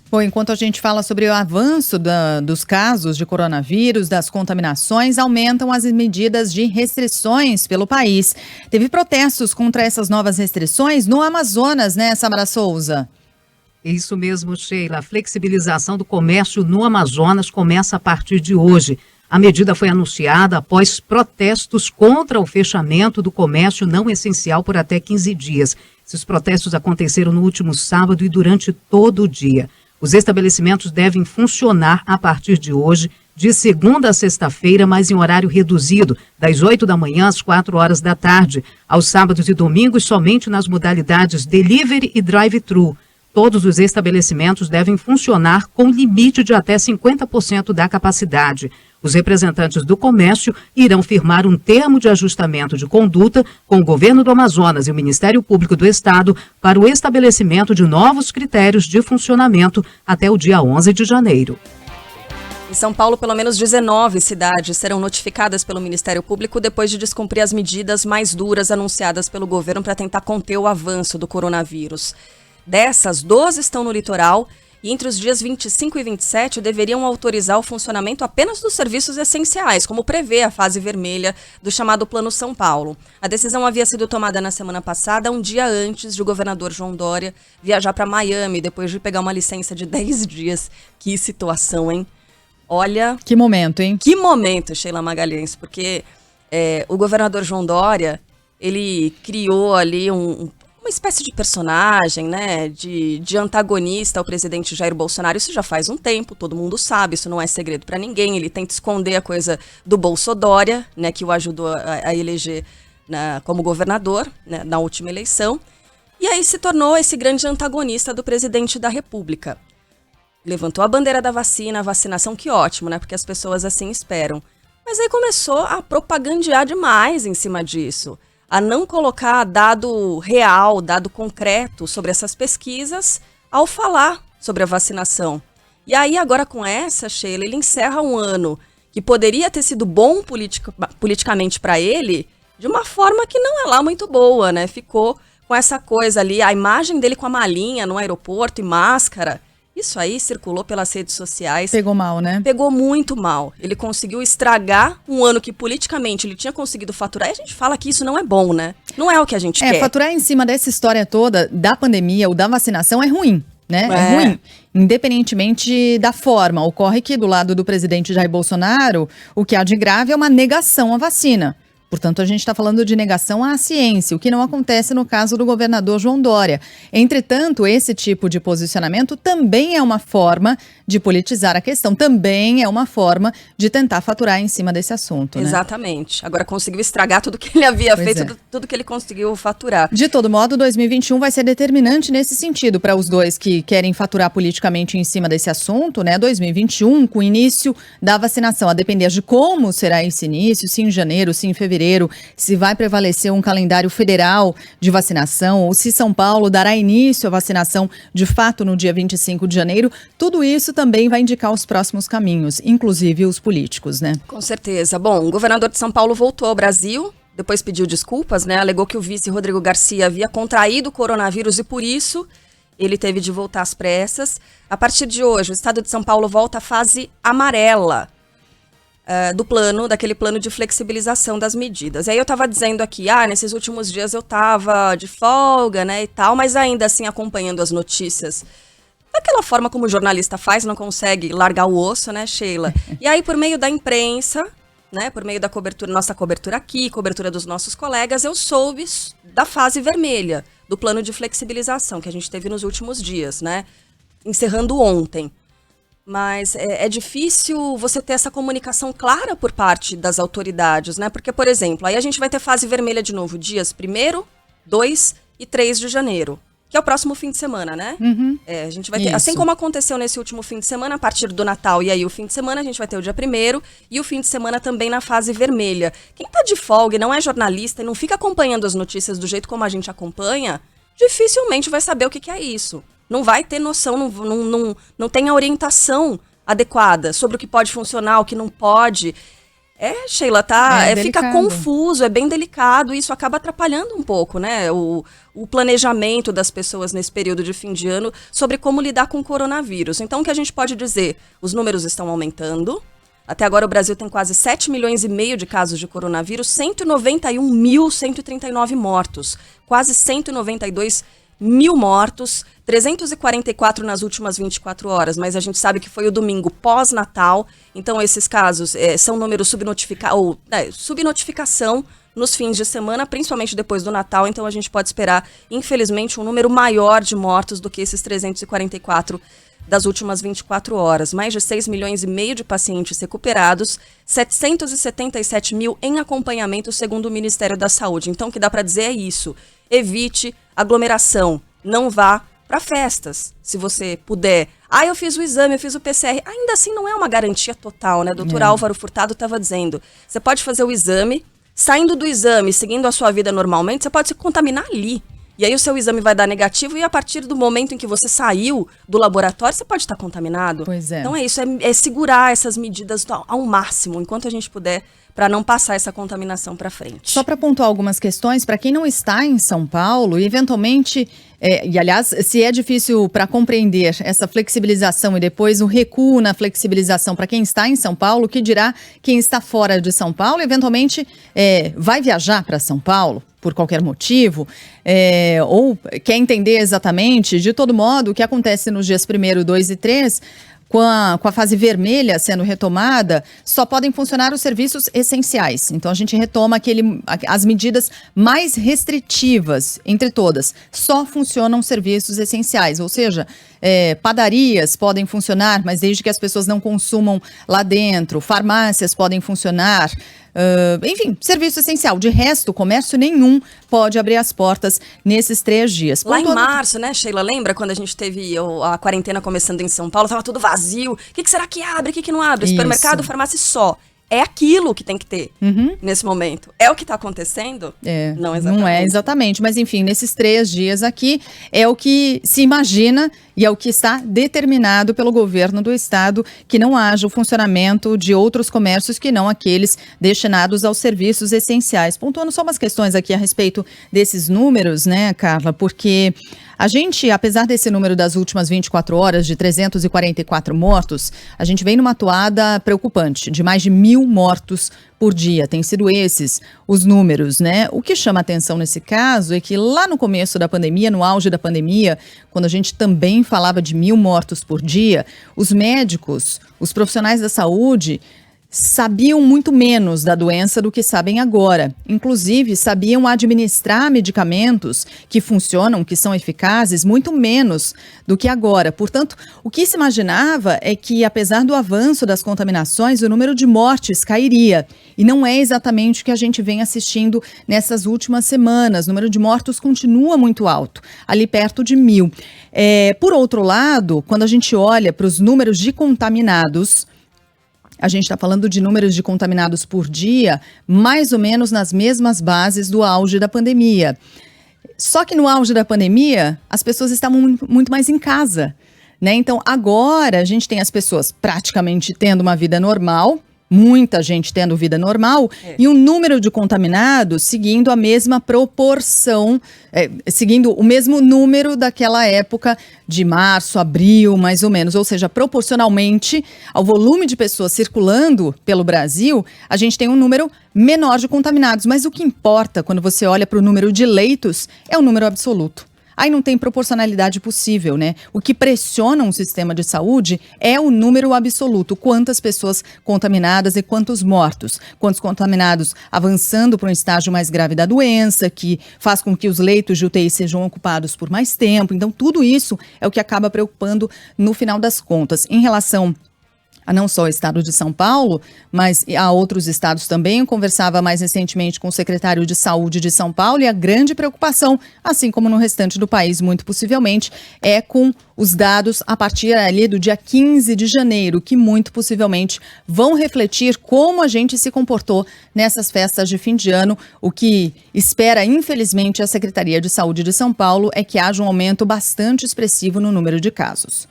Bom, enquanto a gente fala sobre o avanço dos casos de coronavírus, das contaminações, aumentam as medidas de restrições pelo país. Teve protestos contra essas novas restrições no Amazonas, né, Samara Souza? Isso mesmo, Sheila. A flexibilização do comércio no Amazonas começa a partir de hoje. A medida foi anunciada após protestos contra o fechamento do comércio não essencial por até 15 dias. Esses protestos aconteceram no último sábado e durante todo o dia. Os estabelecimentos devem funcionar a partir de hoje, de segunda a sexta-feira, mas em horário reduzido, das 8 da manhã às 4 horas da tarde. Aos sábados e domingos, somente nas modalidades delivery e drive-thru. Todos os estabelecimentos devem funcionar com limite de até 50% da capacidade. Os representantes do comércio irão firmar um termo de ajustamento de conduta com o governo do Amazonas e o Ministério Público do Estado para o estabelecimento de novos critérios de funcionamento até o dia 11 de janeiro. Em São Paulo, pelo menos 19 cidades serão notificadas pelo Ministério Público depois de descumprir as medidas mais duras anunciadas pelo governo para tentar conter o avanço do coronavírus. Dessas, 12 estão no litoral e entre os dias 25 e 27 deveriam autorizar o funcionamento apenas dos serviços essenciais, como prevê a fase vermelha do chamado Plano São Paulo. A decisão havia sido tomada na semana passada, um dia antes de o governador João Dória viajar para Miami, depois de pegar uma licença de 10 dias. Que situação, hein? Olha... Que momento, hein? Que momento, Sheila Magalhães, porque o governador João Dória, ele criou ali uma espécie de personagem, né, de antagonista ao presidente Jair Bolsonaro. Isso já faz um tempo, todo mundo sabe, isso não é segredo para ninguém. Ele tenta esconder a coisa do Bolsodória, né, que o ajudou a eleger como governador, né, na última eleição. E aí se tornou esse grande antagonista do presidente da República. Levantou a bandeira da vacina, a vacinação, que ótimo, né, porque as pessoas assim esperam. Mas aí começou a propagandear demais em cima disso, a não colocar dado real, dado concreto sobre essas pesquisas ao falar sobre a vacinação. E aí agora com essa, Sheila, ele encerra um ano que poderia ter sido bom politicamente para ele, de uma forma que não é lá muito boa, né? Ficou com essa coisa ali, a imagem dele com a malinha no aeroporto e máscara. Isso aí circulou pelas redes sociais. Pegou mal, né? Pegou muito mal. Ele conseguiu estragar um ano que politicamente ele tinha conseguido faturar. E a gente fala que isso não é bom, né? Não é o que a gente quer. Faturar em cima dessa história toda da pandemia ou da vacinação é ruim, né? É ruim. Independentemente da forma. Ocorre que do lado do presidente Jair Bolsonaro, o que há de grave é uma negação à vacina. Portanto, a gente está falando de negação à ciência, o que não acontece no caso do governador João Dória. Entretanto, esse tipo de posicionamento também é uma forma de politizar a questão, também é uma forma de tentar faturar em cima desse assunto, né? Exatamente. Agora conseguiu estragar tudo que ele havia feito, tudo que ele conseguiu faturar. De todo modo, 2021 vai ser determinante nesse sentido para os dois que querem faturar politicamente em cima desse assunto, né? 2021, com o início da vacinação, a depender de como será esse início, se em janeiro, se em fevereiro, se vai prevalecer um calendário federal de vacinação ou se São Paulo dará início à vacinação de fato no dia 25 de janeiro, tudo isso também vai indicar os próximos caminhos, inclusive os políticos, né? Com certeza. Bom, o governador de São Paulo voltou ao Brasil, depois pediu desculpas, né? Alegou que o vice Rodrigo Garcia havia contraído o coronavírus e por isso ele teve de voltar às pressas. A partir de hoje, o estado de São Paulo volta à fase amarela daquele plano de flexibilização das medidas. E aí eu estava dizendo aqui, nesses últimos dias eu estava de folga, né, e tal, mas ainda assim acompanhando as notícias daquela forma como o jornalista faz, não consegue largar o osso, né, Sheila? E aí por meio da imprensa, né, por meio da cobertura, nossa cobertura aqui, cobertura dos nossos colegas, eu soube da fase vermelha do plano de flexibilização que a gente teve nos últimos dias, né, encerrando ontem. Mas é difícil você ter essa comunicação clara por parte das autoridades, né? Porque, por exemplo, aí a gente vai ter fase vermelha de novo, dias 1º, 2 e 3 de janeiro, que é o próximo fim de semana, né? Uhum. A gente vai ter, assim como aconteceu nesse último fim de semana, a partir do Natal e aí o fim de semana, a gente vai ter o dia 1º e o fim de semana também na fase vermelha. Quem tá de folga e não é jornalista e não fica acompanhando as notícias do jeito como a gente acompanha, dificilmente vai saber o que é isso. Não vai ter noção, não tem a orientação adequada sobre o que pode funcionar, o que não pode. Sheila, fica confuso, é bem delicado, e isso acaba atrapalhando um pouco, né, o planejamento das pessoas nesse período de fim de ano sobre como lidar com o coronavírus. Então, o que a gente pode dizer? Os números estão aumentando. Até agora o Brasil tem quase 7,5 milhões de casos de coronavírus, 191.139 mortos, quase 192 mil mortos, 344 nas últimas 24 horas, mas a gente sabe que foi o domingo pós-Natal, então esses casos são números subnotificação nos fins de semana, principalmente depois do Natal, então a gente pode esperar, infelizmente, um número maior de mortos do que esses 344 das últimas 24 horas. Mais de 6,5 milhões de pacientes recuperados, 777 mil em acompanhamento, segundo o Ministério da Saúde. Então, o que dá para dizer é isso: evite aglomeração, não vá para festas, se você puder. Eu fiz o exame, eu fiz o PCR. Ainda assim, não é uma garantia total, né? Doutor Álvaro Furtado estava dizendo, você pode fazer o exame, saindo do exame, seguindo a sua vida normalmente, você pode se contaminar ali. E aí o seu exame vai dar negativo e a partir do momento em que você saiu do laboratório, você pode estar contaminado. Pois é. Então é isso, é segurar essas medidas ao máximo, enquanto a gente puder, para não passar essa contaminação para frente. Só para pontuar algumas questões, para quem não está em São Paulo, e eventualmente, e aliás, se é difícil para compreender essa flexibilização e depois o recuo na flexibilização para quem está em São Paulo, que dirá quem está fora de São Paulo, eventualmente vai viajar para São Paulo por qualquer motivo, ou quer entender exatamente, de todo modo, o que acontece nos dias 1º, 2 e 3, com a fase vermelha sendo retomada, só podem funcionar os serviços essenciais. Então, a gente retoma as medidas mais restritivas entre todas. Só funcionam serviços essenciais, ou seja, padarias podem funcionar, mas desde que as pessoas não consumam lá dentro. Farmácias podem funcionar. Enfim, serviço essencial. De resto, comércio nenhum pode abrir as portas nesses 3 dias. Lá em março, né, Sheila? Lembra quando a gente teve a quarentena começando em São Paulo? Tava tudo vazio. O que será que abre? O que não abre? Supermercado, farmácia só. É aquilo que tem que ter nesse momento. É o que está acontecendo? Não exatamente. Não é exatamente, mas enfim, nesses 3 dias aqui é o que se imagina e é o que está determinado pelo governo do estado, que não haja o funcionamento de outros comércios que não aqueles destinados aos serviços essenciais. Pontuando só umas questões aqui a respeito desses números, né, Carla, porque a gente, apesar desse número das últimas 24 horas de 344 mortos, a gente vem numa toada preocupante, de mais de 1.000 mortos por dia. Tem sido esses os números, né? O que chama atenção nesse caso é que lá no começo da pandemia, no auge da pandemia, quando a gente também falava de 1.000 mortos por dia, os médicos, os profissionais da saúde sabiam muito menos da doença do que sabem agora. Inclusive, sabiam administrar medicamentos que funcionam, que são eficazes, muito menos do que agora. Portanto, o que se imaginava é que, apesar do avanço das contaminações, o número de mortes cairia. E não é exatamente o que a gente vem assistindo nessas últimas semanas. O número de mortos continua muito alto, ali perto de 1.000. Por outro lado, quando a gente olha para os números de contaminados, a gente está falando de números de contaminados por dia, mais ou menos nas mesmas bases do auge da pandemia. Só que no auge da pandemia, as pessoas estavam muito mais em casa, né? Então, agora a gente tem as pessoas praticamente tendo uma vida normal, muita gente tendo vida normal, e um número de contaminados seguindo a mesma proporção, seguindo o mesmo número daquela época de março, abril, mais ou menos. Ou seja, proporcionalmente ao volume de pessoas circulando pelo Brasil, a gente tem um número menor de contaminados. Mas o que importa quando você olha para o número de leitos é o número absoluto. Aí não tem proporcionalidade possível, né? O que pressiona um sistema de saúde é o número absoluto. Quantas pessoas contaminadas e quantos mortos. Quantos contaminados avançando para um estágio mais grave da doença, que faz com que os leitos de UTI sejam ocupados por mais tempo. Então, tudo isso é o que acaba preocupando no final das contas. Em relação a não só o estado de São Paulo, mas a outros estados também. Eu conversava mais recentemente com o secretário de Saúde de São Paulo e a grande preocupação, assim como no restante do país, muito possivelmente, é com os dados a partir ali do dia 15 de janeiro, que muito possivelmente vão refletir como a gente se comportou nessas festas de fim de ano. O que espera, infelizmente, a Secretaria de Saúde de São Paulo é que haja um aumento bastante expressivo no número de casos.